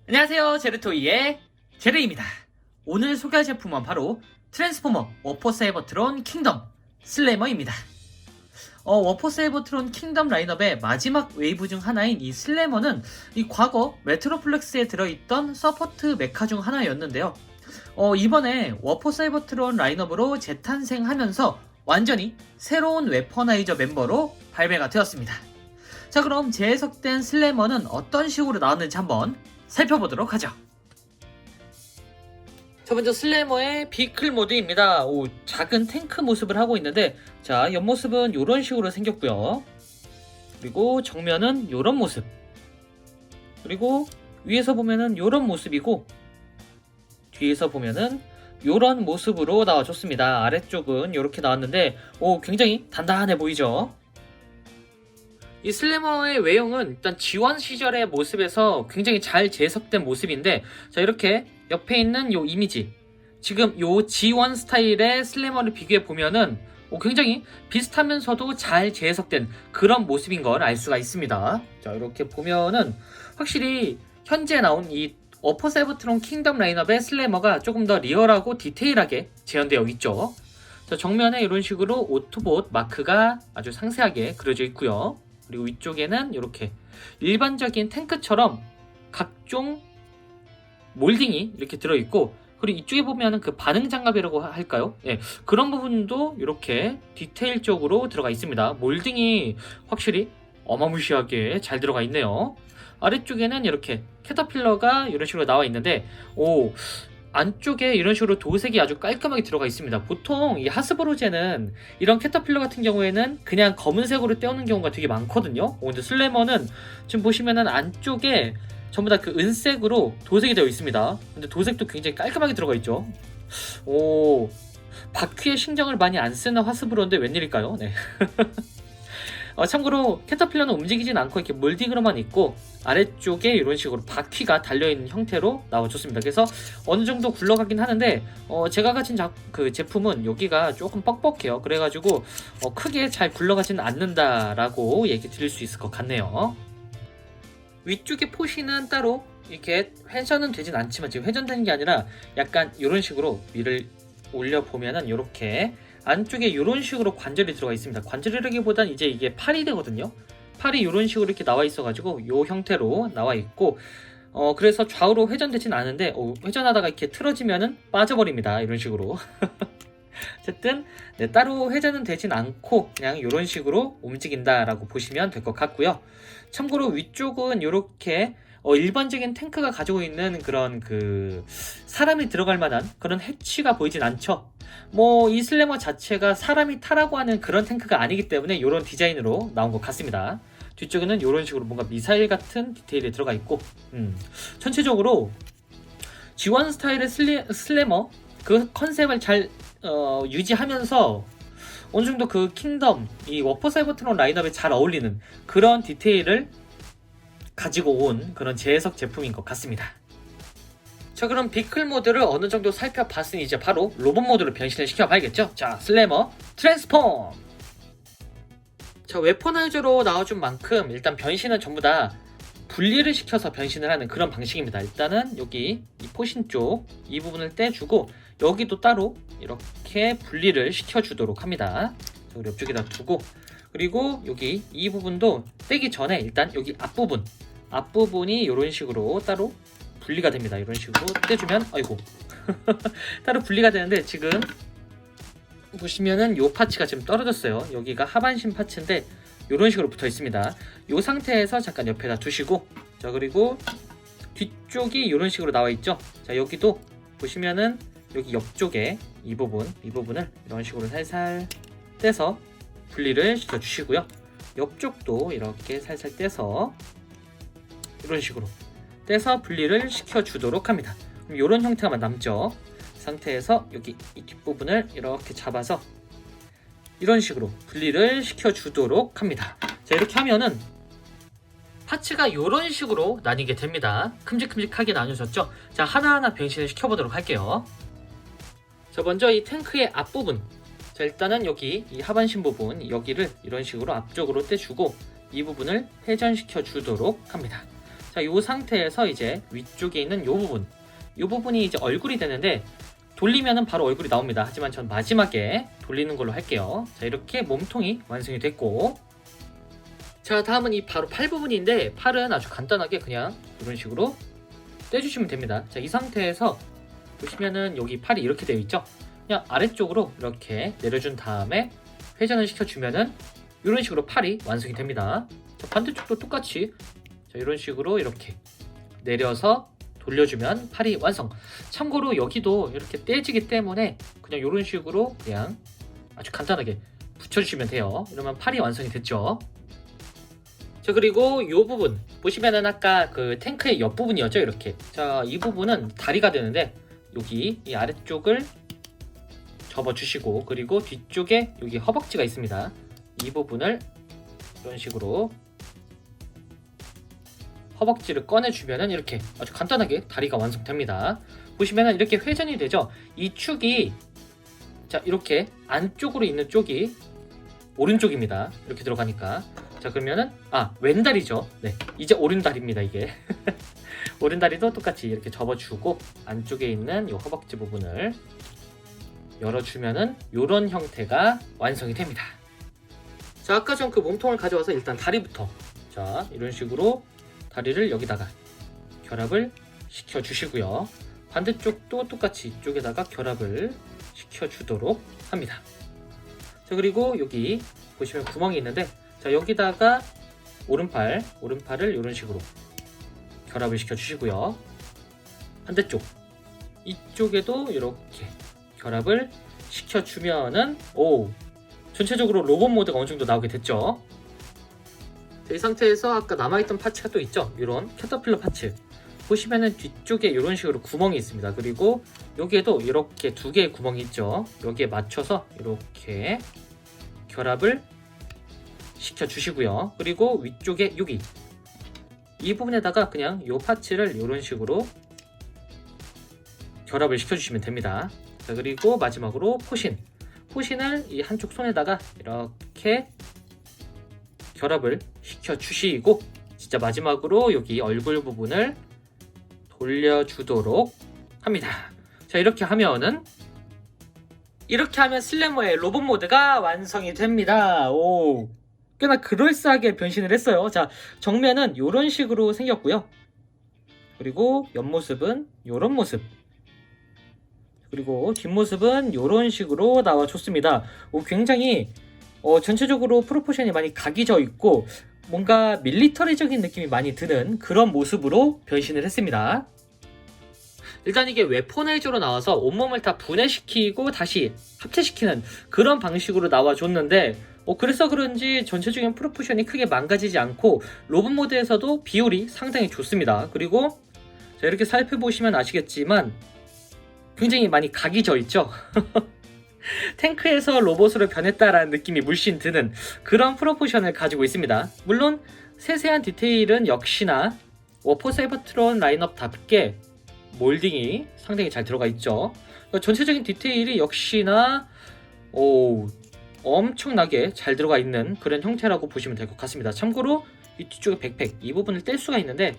안녕하세요, 제르토이의 제르입니다. 오늘 소개할 제품은 바로 트랜스포머 워퍼사이버트론 킹덤 슬래머입니다. 워퍼사이버트론 킹덤 라인업의 마지막 웨이브 중 하나인 이 슬래머는 이 과거 메트로플렉스에 들어있던 서포트 메카 중 하나였는데요. 이번에 워퍼사이버트론 라인업으로 재탄생하면서 완전히 새로운 웨퍼나이저 멤버로 발매가 되었습니다. 자, 그럼 재해석된 슬래머는 어떤 식으로 나왔는지 한번 살펴보도록 하죠. 자, 먼저 슬래머의 비클 모드입니다. 작은 탱크 모습을 하고 있는데, 자, 옆모습은 이런 식으로 생겼고요. 그리고 정면은 이런 모습. 그리고 위에서 보면은 이런 모습이고, 뒤에서 보면은 이런 모습으로 나와줬습니다. 아래쪽은 이렇게 나왔는데, 굉장히 단단해 보이죠? 이 슬래머의 외형은 일단 G1 시절의 모습에서 굉장히 잘 재해석된 모습인데, 자, 이렇게 옆에 있는 요 이미지, 지금 요 G1 스타일의 슬래머를 비교해 보면은 굉장히 비슷하면서도 잘 재해석된 그런 모습인 걸 알 수가 있습니다. 자, 이렇게 보면은 확실히 현재 나온 이 워퍼사이버트론 킹덤 라인업의 슬래머가 조금 더 리얼하고 디테일하게 재현되어 있죠. 자, 정면에 이런 식으로 오토봇 마크가 아주 상세하게 그려져 있고요. 그리고 위쪽에는 이렇게 일반적인 탱크처럼 각종 몰딩이 이렇게 들어있고, 그리고 이쪽에 보면은 그 반응 장갑이라고 할까요? 예, 그런 부분도 이렇게 디테일적으로 들어가 있습니다. 몰딩이 확실히 어마무시하게 잘 들어가 있네요. 아래쪽에는 이렇게 캐터필러가 이런 식으로 나와 있는데, 안쪽에 이런 식으로 도색이 아주 깔끔하게 들어가 있습니다. 보통 이 하스브로제는 이런 캐터필러 같은 경우에는 그냥 검은색으로 떼우는 경우가 되게 많거든요. 근데 슬래머는 지금 보시면은 안쪽에 전부 다 그 은색으로 도색이 되어 있습니다. 근데 도색도 굉장히 깔끔하게 들어가 있죠. 바퀴에 신경을 많이 안 쓰는 하스브로인데 웬일일까요? 네. 참고로 캐터필러는 움직이진 않고 이렇게 몰딩으로만 있고, 아래쪽에 이런 식으로 바퀴가 달려있는 형태로 나와줬습니다. 그래서 어느 정도 굴러가긴 하는데, 제가 가진 그 제품은 여기가 조금 뻑뻑해요. 그래가지고 크게 잘 굴러가지는 않는다라고 얘기 드릴 수 있을 것 같네요. 위쪽에 포시는 따로 이렇게 회전은 되진 않지만, 지금 회전되는 게 아니라 약간 이런 식으로 위를 올려보면은 이렇게 안쪽에 이런 식으로 관절이 들어가 있습니다. 관절이라기보단 이제 이게 팔이 되거든요. 팔이 이런 식으로 이렇게 나와 있어가지고 이 형태로 나와 있고, 그래서 좌우로 회전되진 않은데, 회전하다가 이렇게 틀어지면은 빠져버립니다. 이런 식으로. 어쨌든 네, 따로 회전은 되진 않고 그냥 이런 식으로 움직인다라고 보시면 될 것 같고요. 참고로 위쪽은 이렇게 일반적인 탱크가 가지고 있는 그런 그 사람이 들어갈 만한 그런 해치가 보이진 않죠. 이 슬래머 자체가 사람이 타라고 하는 그런 탱크가 아니기 때문에 이런 디자인으로 나온 것 같습니다. 뒤쪽에는 이런 식으로 뭔가 미사일 같은 디테일이 들어가 있고, 전체적으로 G1 스타일의 슬래머 그 컨셉을 잘 유지하면서 어느 정도 그 킹덤, 이 워퍼사이버트론 라인업에 잘 어울리는 그런 디테일을 가지고 온 그런 재해석 제품인 것 같습니다. 자, 그럼 비클 모드를 어느 정도 살펴봤으니 이제 바로 로봇 모드로 변신을 시켜봐야겠죠? 자, 슬래머 트랜스폼! 자, 웨퍼나이저로 나와준 만큼 일단 변신은 전부 다 분리를 시켜서 변신을 하는 그런 방식입니다. 일단은 여기 이 포신 쪽 이 부분을 떼주고, 여기도 따로 이렇게 분리를 시켜주도록 합니다. 그리고 옆쪽에다 두고, 그리고 여기 이 부분도 떼기 전에 일단 여기 앞부분이 이런 식으로 따로 분리가 됩니다. 이런 식으로 떼주면, 아이고 따로 분리가 되는데, 지금 보시면은 요 파츠가 지금 떨어졌어요. 여기가 하반신 파츠인데 이런 식으로 붙어 있습니다. 이 상태에서 잠깐 옆에다 두시고, 자, 그리고 뒤쪽이 이런 식으로 나와 있죠. 자, 여기도 보시면은 여기 옆쪽에 이 부분을 이런 식으로 살살 떼서 분리를 시켜 주시고요. 옆쪽도 이렇게 살살 떼서 이런 식으로 떼서 분리를 시켜 주도록 합니다. 그럼 이런 형태가 남죠. 상태에서 여기 이 뒷부분을 이렇게 잡아서 이런 식으로 분리를 시켜 주도록 합니다. 자, 이렇게 하면은 파츠가 이런 식으로 나뉘게 됩니다. 큼직큼직하게 나뉘어졌죠. 자, 하나하나 변신을 시켜보도록 할게요. 자, 먼저 이 탱크의 앞부분, 자, 일단은 여기 이 하반신 부분, 여기를 이런 식으로 앞쪽으로 떼주고 이 부분을 회전시켜 주도록 합니다. 자, 이 상태에서 이제 위쪽에 있는 이 부분이 이제 얼굴이 되는데 돌리면은 바로 얼굴이 나옵니다. 하지만 전 마지막에 돌리는 걸로 할게요. 자, 이렇게 몸통이 완성이 됐고, 자, 다음은 이 바로 팔 부분인데 팔은 아주 간단하게 그냥 이런 식으로 떼주시면 됩니다. 자, 이 상태에서 보시면은 여기 팔이 이렇게 되어 있죠. 그냥 아래쪽으로 이렇게 내려준 다음에 회전을 시켜주면은 이런 식으로 팔이 완성이 됩니다. 자, 반대쪽도 똑같이 자, 이런 식으로 이렇게 내려서 돌려주면 팔이 완성. 참고로 여기도 이렇게 떼지기 때문에 그냥 이런 식으로 그냥 아주 간단하게 붙여주시면 돼요. 이러면 팔이 완성이 됐죠. 자, 그리고 이 부분 보시면은 아까 그 탱크의 옆부분이었죠. 이렇게. 자, 이 부분은 다리가 되는데 여기 이 아래쪽을 접어주시고, 그리고 뒤쪽에 여기 허벅지가 있습니다. 이 부분을 이런 식으로 허벅지를 꺼내주면은 이렇게 아주 간단하게 다리가 완성됩니다. 보시면은 이렇게 회전이 되죠. 이 축이 자, 이렇게 안쪽으로 있는 쪽이 오른쪽입니다. 이렇게 들어가니까. 자, 그러면은 왼다리죠. 네, 이제 오른다리입니다. 이게 오른다리도 똑같이 이렇게 접어주고 안쪽에 있는 이 허벅지 부분을 열어주면은 이런 형태가 완성이 됩니다. 자, 아까 전 그 몸통을 가져와서 일단 다리부터, 자, 이런 식으로 다리를 여기다가 결합을 시켜주시고요. 반대쪽도 똑같이 이쪽에다가 결합을 시켜주도록 합니다. 자, 그리고 여기 보시면 구멍이 있는데, 자, 여기다가 오른팔을 이런 식으로 결합을 시켜주시고요. 반대쪽 이쪽에도 이렇게 결합을 시켜주면은 전체적으로 로봇 모드가 어느 정도 나오게 됐죠. 자, 이 상태에서 아까 남아있던 파츠가 또 있죠. 이런 캐터필러 파츠 보시면은 뒤쪽에 이런 식으로 구멍이 있습니다. 그리고 여기에도 이렇게 두 개의 구멍이 있죠. 여기에 맞춰서 이렇게 결합을 시켜주시고요. 그리고 위쪽에 여기 이 부분에다가 그냥 이 파츠를 이런 식으로 결합을 시켜주시면 됩니다. 자, 그리고 마지막으로 포신을 이 한쪽 손에다가 이렇게 결합을 시켜주시고, 진짜 마지막으로 여기 얼굴 부분을 돌려주도록 합니다. 자, 이렇게 하면 슬래머의 로봇 모드가 완성이 됩니다. 꽤나 그럴싸하게 변신을 했어요. 자, 정면은 이런 식으로 생겼고요. 그리고 옆모습은 이런 모습, 그리고 뒷모습은 이런 식으로 나와줬습니다. 굉장히 전체적으로 프로포션이 많이 각이 져 있고 뭔가 밀리터리적인 느낌이 많이 드는 그런 모습으로 변신을 했습니다. 일단 이게 웨포나이저로 나와서 온몸을 다 분해시키고 다시 합체시키는 그런 방식으로 나와줬는데 그래서 그런지 전체적인 프로포션이 크게 망가지지 않고 로봇 모드에서도 비율이 상당히 좋습니다. 그리고 자, 이렇게 살펴보시면 아시겠지만 굉장히 많이 각이 져 있죠. 탱크에서 로봇으로 변했다라는 느낌이 물씬 드는 그런 프로포션을 가지고 있습니다. 물론 세세한 디테일은 역시나 워포 사이버트론 라인업답게 몰딩이 상당히 잘 들어가 있죠. 전체적인 디테일이 역시나 엄청나게 잘 들어가 있는 그런 형태라고 보시면 될 것 같습니다. 참고로 이 뒤쪽에 백팩 이 부분을 뗄 수가 있는데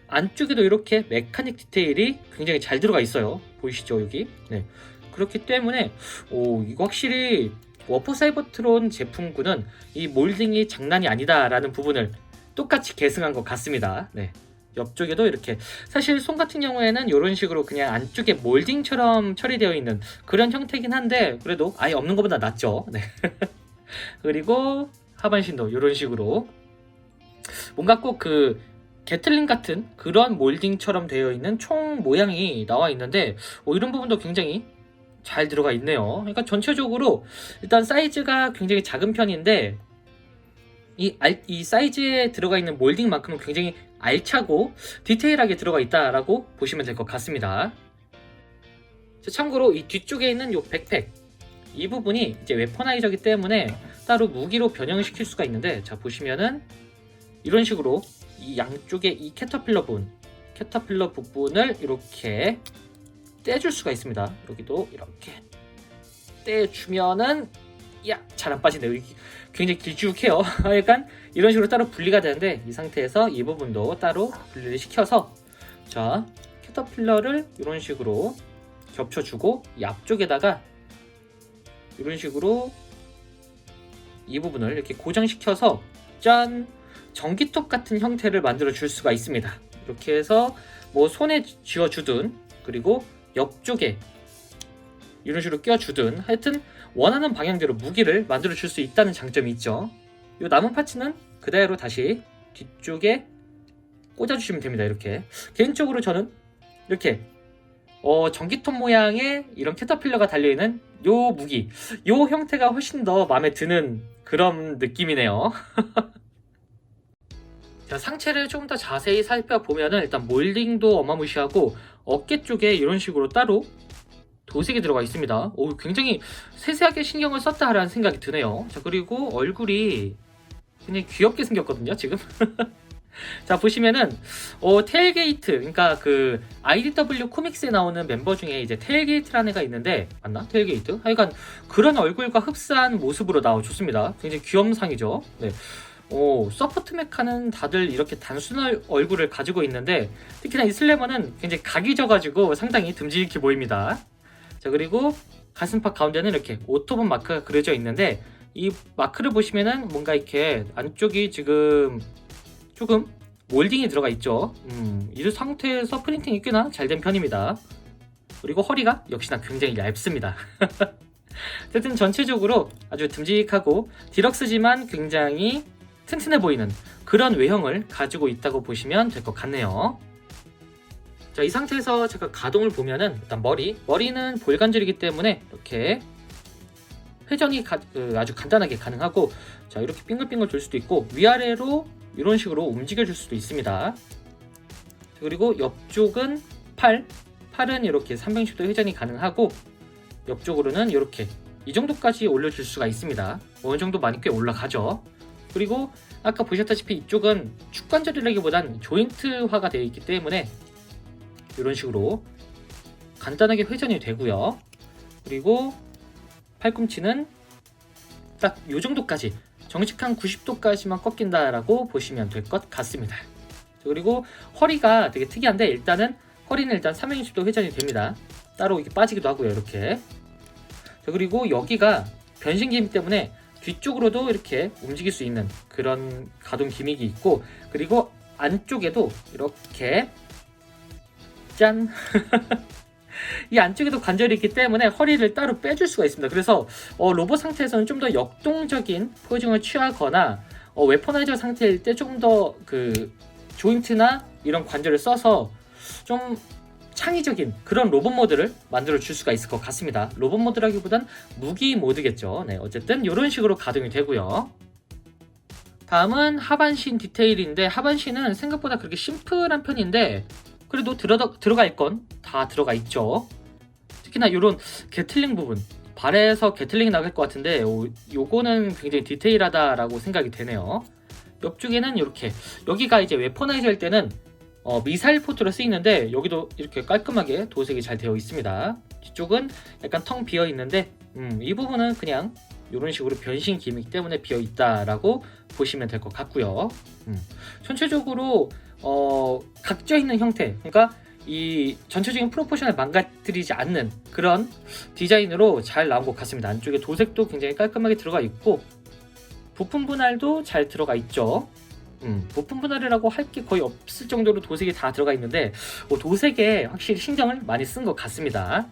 안쪽에도 이렇게 메카닉 디테일이 굉장히 잘 들어가 있어요. 보이시죠 여기? 네. 그렇기 때문에 이거 확실히 워포 사이버트론 제품군은 이 몰딩이 장난이 아니다라는 부분을 똑같이 계승한 것 같습니다. 네. 옆쪽에도 이렇게 사실 손 같은 경우에는 이런 식으로 그냥 안쪽에 몰딩처럼 처리되어 있는 그런 형태긴 한데 그래도 아예 없는 것보다 낫죠. 네. 그리고 하반신도 이런 식으로 뭔가 꼭 그 게틀링 같은 그런 몰딩처럼 되어 있는 총 모양이 나와 있는데 이런 부분도 굉장히 잘 들어가 있네요. 그러니까 전체적으로 일단 사이즈가 굉장히 작은 편인데 이 사이즈에 들어가 있는 몰딩만큼은 굉장히 알차고 디테일하게 들어가 있다라고 보시면 될 것 같습니다. 참고로 이 뒤쪽에 있는 이 백팩 이 부분이 이제 웨퍼나이저이기 때문에 따로 무기로 변형시킬 수가 있는데 자 보시면은 이런 식으로 이 양쪽에 이 캐터필러 부분을 이렇게 떼줄 수가 있습니다. 여기도 이렇게 떼주면은 잘 안 빠지네요. 굉장히 길쭉해요. 약간 이런 식으로 따로 분리가 되는데 이 상태에서 이 부분도 따로 분리를 시켜서 자 캐터필러를 이런 식으로 겹쳐주고 이 앞쪽에다가 이런 식으로 이 부분을 이렇게 고정시켜서 짠! 전기톱 같은 형태를 만들어 줄 수가 있습니다. 이렇게 해서 뭐 손에 쥐어주든 그리고 옆쪽에 이런 식으로 껴주든 하여튼 원하는 방향대로 무기를 만들어 줄 수 있다는 장점이 있죠. 이 남은 파츠는 그대로 다시 뒤쪽에 꽂아주시면 됩니다. 이렇게 개인적으로 저는 이렇게 전기톱 모양의 이런 캐터필러가 달려있는 요 무기, 요 형태가 훨씬 더 마음에 드는 그런 느낌이네요. 자, 상체를 좀 더 자세히 살펴보면 일단 몰딩도 어마무시하고 어깨 쪽에 이런 식으로 따로 도색이 들어가 있습니다. 오, 굉장히 세세하게 신경을 썼다라는 생각이 드네요. 자, 그리고 얼굴이 굉장히 귀엽게 생겼거든요, 지금. 자, 보시면은 테일게이트, 그러니까 그 IDW 코믹스에 나오는 멤버 중에 이제 테일게이트라는 애가 있는데 맞나? 테일게이트? 하여간 그런 얼굴과 흡사한 모습으로 나와줬습니다. 굉장히 귀염상이죠. 네. 서포트 메카는 다들 이렇게 단순한 얼굴을 가지고 있는데 특히나 이 슬래머는 굉장히 각이 져가지고 상당히 듬직해 보입니다. 자, 그리고 가슴팍 가운데는 이렇게 오토본 마크가 그려져 있는데 이 마크를 보시면은 뭔가 이렇게 안쪽이 지금 조금 몰딩이 들어가 있죠. 이 상태에서 프린팅이 꽤나 잘 된 편입니다. 그리고 허리가 역시나 굉장히 얇습니다. 어쨌든 전체적으로 아주 듬직하고 디럭스지만 굉장히 튼튼해 보이는 그런 외형을 가지고 있다고 보시면 될 것 같네요. 자, 이 상태에서 제가 가동을 보면은 일단 머리는 볼관절이기 때문에 이렇게 회전이 아주 간단하게 가능하고 자, 이렇게 빙글빙글 돌 수도 있고 위아래로 이런 식으로 움직여 줄 수도 있습니다. 그리고 옆쪽은 팔은 이렇게 360도 회전이 가능하고 옆쪽으로는 이렇게 이 정도까지 올려줄 수가 있습니다. 어느 정도 많이 꽤 올라가죠. 그리고 아까 보셨다시피 이쪽은 축관절이라기보단 조인트화가 되어 있기 때문에 이런 식으로 간단하게 회전이 되고요. 그리고 팔꿈치는 딱 이 정도까지 정직한 90도까지만 꺾인다라고 보시면 될 것 같습니다. 그리고 허리가 되게 특이한데 일단은 허리는 일단 360도 회전이 됩니다. 따로 이렇게 빠지기도 하고요. 이렇게. 자, 그리고 여기가 변신 기믹 때문에 뒤쪽으로도 이렇게 움직일 수 있는 그런 가동 기믹이 있고 그리고 안쪽에도 이렇게 짠! 이 안쪽에도 관절이 있기 때문에 허리를 따로 빼줄 수가 있습니다. 그래서 로봇 상태에서는 좀 더 역동적인 포징을 취하거나 웨퍼나이저 상태일 때 조금 더 그 조인트나 이런 관절을 써서 좀 창의적인 그런 로봇 모드를 만들어 줄 수가 있을 것 같습니다. 로봇 모드라기보단 무기 모드겠죠. 네, 어쨌든 이런 식으로 가동이 되고요. 다음은 하반신 디테일인데 하반신은 생각보다 그렇게 심플한 편인데 그래도 들어갈 건 다 들어가 있죠. 특히나 이런 게틀링 부분 발에서 게틀링이 나갈 것 같은데 요거는 굉장히 디테일하다라고 생각이 되네요. 옆쪽에는 이렇게 여기가 이제 웨퍼나이저 할 때는 미사일 포트로 쓰이는데 여기도 이렇게 깔끔하게 도색이 잘 되어 있습니다. 뒤쪽은 약간 텅 비어 있는데 이 부분은 그냥 이런 식으로 변신 기믹 때문에 비어 있다라고 보시면 될 것 같고요. 전체적으로 각져 있는 형태, 그러니까 이 전체적인 프로포션을 망가뜨리지 않는 그런 디자인으로 잘 나온 것 같습니다. 안쪽에 도색도 굉장히 깔끔하게 들어가 있고 부품 분할도 잘 들어가 있죠. 부품 분할이라고 할 게 거의 없을 정도로 도색이 다 들어가 있는데 도색에 확실히 신경을 많이 쓴 것 같습니다.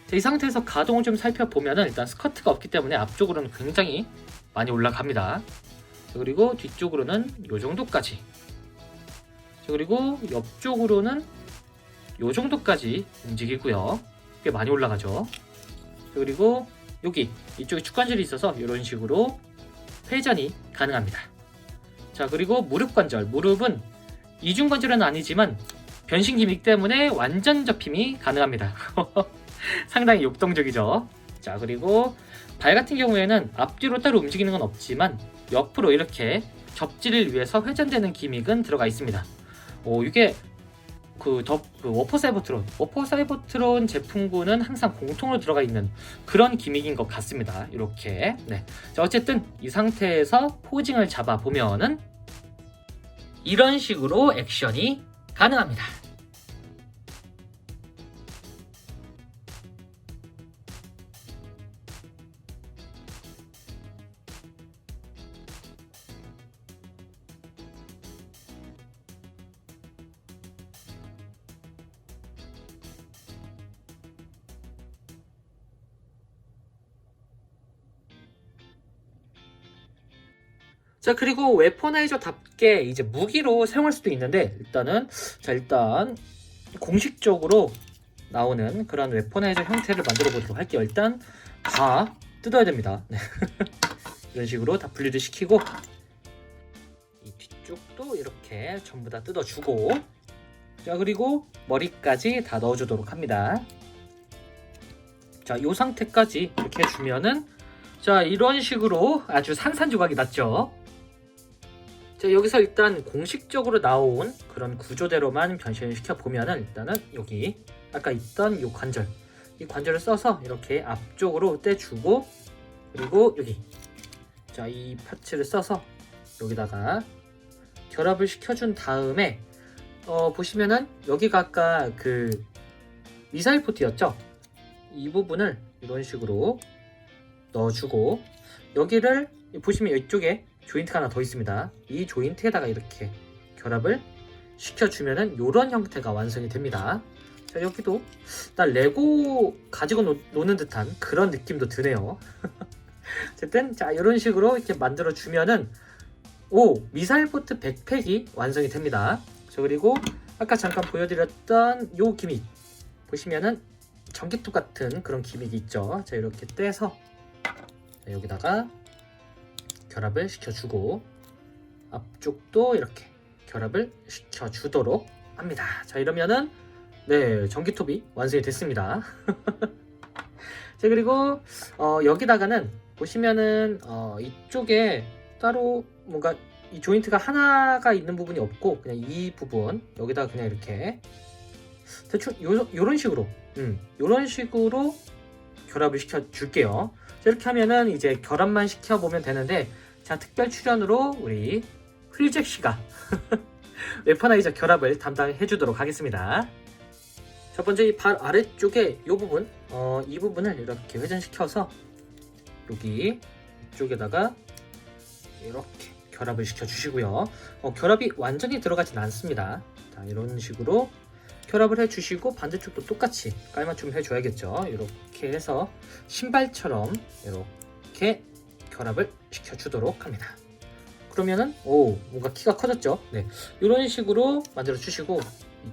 자, 이 상태에서 가동을 좀 살펴보면 일단 스커트가 없기 때문에 앞쪽으로는 굉장히 많이 올라갑니다. 자, 그리고 뒤쪽으로는 이 정도까지, 자, 그리고 옆쪽으로는 이 정도까지 움직이고요. 꽤 많이 올라가죠. 자, 그리고 이쪽에 축관절이 있어서 이런 식으로 회전이 가능합니다. 자, 그리고 무릎 관절, 무릎은 이중 관절은 아니지만 변신 기믹 때문에 완전 접힘이 가능합니다. 상당히 역동적이죠. 자, 그리고 발 같은 경우에는 앞뒤로 따로 움직이는 건 없지만 옆으로 이렇게 접지를 위해서 회전되는 기믹은 들어가 있습니다. 이게 워퍼 사이버트론 제품군은 항상 공통으로 들어가 있는 그런 기믹인 것 같습니다. 이렇게. 네. 자, 어쨌든 이 상태에서 포징을 잡아 보면은 이런 식으로 액션이 가능합니다. 자, 그리고 웨포나이저답게 이제 무기로 사용할 수도 있는데 일단 공식적으로 나오는 그런 웨포나이저 형태를 만들어 보도록 할게요. 일단 다 뜯어야 됩니다. 네. 이런 식으로 다 분리를 시키고 이 뒤쪽도 이렇게 전부 다 뜯어주고, 자, 그리고 머리까지 다 넣어주도록 합니다. 자, 이 상태까지 이렇게 해주면은 자, 이런 식으로 아주 산산조각이 났죠. 자, 여기서 일단 공식적으로 나온 그런 구조대로만 변신을 시켜보면은 일단은 여기 아까 있던 이 관절을 써서 이렇게 앞쪽으로 떼주고, 그리고 여기 자, 이 파츠를 써서 여기다가 결합을 시켜준 다음에 보시면은 여기가 아까 그 미사일 포트였죠? 이 부분을 이런 식으로 넣어주고, 여기를 보시면 이쪽에 조인트가 하나 더 있습니다. 이 조인트에다가 이렇게 결합을 시켜주면은 이런 형태가 완성이 됩니다. 자, 여기도 난 레고 가지고 노는 듯한 그런 느낌도 드네요. 어쨌든 자, 이런 식으로 이렇게 만들어 주면은 미사일 포트 백팩이 완성이 됩니다. 자, 그리고 아까 잠깐 보여드렸던 요 기믹 보시면은 전기톱 같은 그런 기믹이 있죠. 자, 이렇게 떼서 여기다가 결합을 시켜주고 앞쪽도 이렇게 결합을 시켜주도록 합니다. 자, 이러면은 네, 전기톱이 완성이 됐습니다. 자, 그리고 여기다가는 보시면은 이쪽에 따로 뭔가 이 조인트가 하나가 있는 부분이 없고 그냥 이 부분 여기다가 그냥 이렇게 대충 요런 식으로 요런 식으로 결합을 시켜 줄게요. 이렇게 하면은 이제 결합만 시켜보면 되는데, 자, 특별 출연으로 우리 휠잭 씨가 웨퍼나이저 결합을 담당해 주도록 하겠습니다. 첫 번째 이 발 아래쪽에 이 부분, 이 부분을 이렇게 회전시켜서 여기 이쪽에다가 이렇게 결합을 시켜 주시고요. 결합이 완전히 들어가진 않습니다. 자, 이런 식으로 결합을 해주시고 반대쪽도 똑같이 깔맞춤 해줘야겠죠. 이렇게 해서 신발처럼 이렇게 결합을 시켜주도록 합니다. 그러면은 뭔가 키가 커졌죠. 네, 이런 식으로 만들어 주시고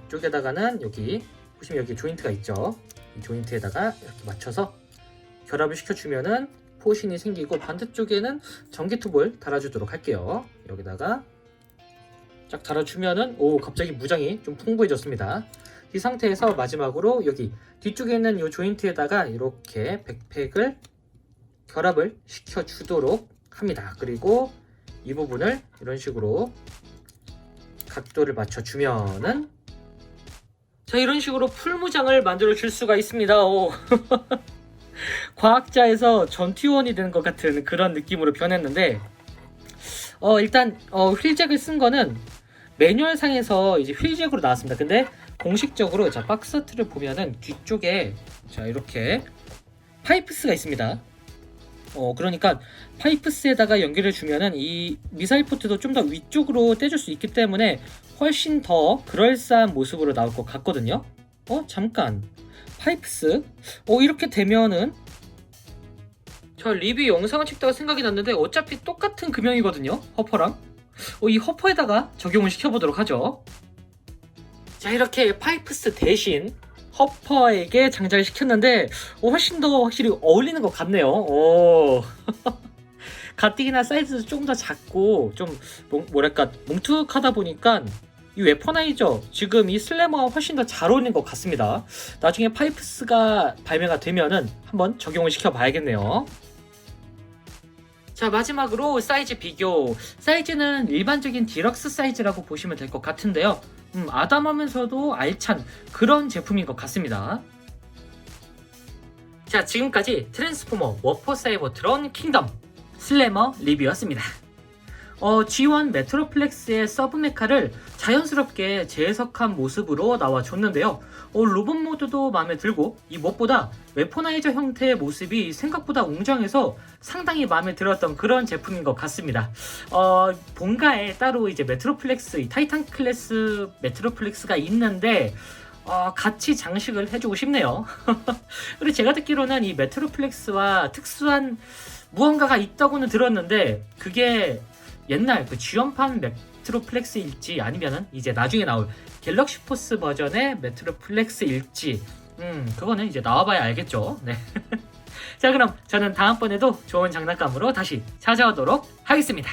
이쪽에다가는 여기 보시면 여기 조인트가 있죠. 이 조인트에다가 이렇게 맞춰서 결합을 시켜주면은 포신이 생기고 반대쪽에는 전기톱을 달아주도록 할게요. 여기다가 쫙 달아주면은 갑자기 무장이 좀 풍부해졌습니다. 이 상태에서 마지막으로 여기 뒤쪽에 있는 이 조인트에다가 이렇게 백팩을 결합을 시켜주도록 합니다. 그리고 이 부분을 이런 식으로 각도를 맞춰주면은 자, 이런 식으로 풀무장을 만들어 줄 수가 있습니다. 과학자에서 전투요원이 되는 것 같은 그런 느낌으로 변했는데, 일단 휠잭을 쓴 거는 매뉴얼상에서 이제 휠잭으로 나왔습니다. 근데 공식적으로 자, 박스 아트를 보면은 뒤쪽에 자, 이렇게 파이프스가 있습니다. 그러니까 파이프스에다가 연결해 주면은 이 미사일 포트도 좀 더 위쪽으로 떼줄 수 있기 때문에 훨씬 더 그럴싸한 모습으로 나올 것 같거든요. 잠깐 파이프스 이렇게 되면은 저 리뷰 영상을 찍다가 생각이 났는데 어차피 똑같은 금형이거든요, 허퍼랑. 이 허퍼에다가 적용을 시켜보도록 하죠. 자, 이렇게 파이프스 대신 허퍼에게 장착을 시켰는데 훨씬 더 확실히 어울리는 것 같네요. 가뜩이나 사이즈도 조금 더 작고 좀 뭐랄까 뭉툭하다 보니까 이 웨퍼나이저 지금 이 슬래머가 훨씬 더 잘 어울리는 것 같습니다. 나중에 파이프스가 발매가 되면은 한번 적용을 시켜 봐야겠네요. 자, 마지막으로 사이즈 비교. 사이즈는 일반적인 디럭스 사이즈라고 보시면 될 것 같은데요. 아담하면서도 알찬 그런 제품인 것 같습니다. 자, 지금까지 트랜스포머 워퍼 사이버트론 킹덤 슬래머 리뷰였습니다. G1 메트로플렉스의 서브메카를 자연스럽게 재해석한 모습으로 나와줬는데요. 로봇 모드도 마음에 들고, 이 무엇보다 웨포나이저 형태의 모습이 생각보다 웅장해서 상당히 마음에 들었던 그런 제품인 것 같습니다. 본가에 따로 이제 메트로플렉스, 이 타이탄 클래스 메트로플렉스가 있는데, 같이 장식을 해주고 싶네요. 그리고 제가 듣기로는 이 메트로플렉스와 특수한 무언가가 있다고는 들었는데, 그게 옛날 그 G1판 메트로플렉스일지 아니면은 이제 나중에 나올 갤럭시 포스 버전의 메트로플렉스일지 그거는 이제 나와봐야 알겠죠. 네. 자, 그럼 저는 다음번에도 좋은 장난감으로 다시 찾아오도록 하겠습니다.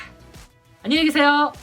안녕히 계세요.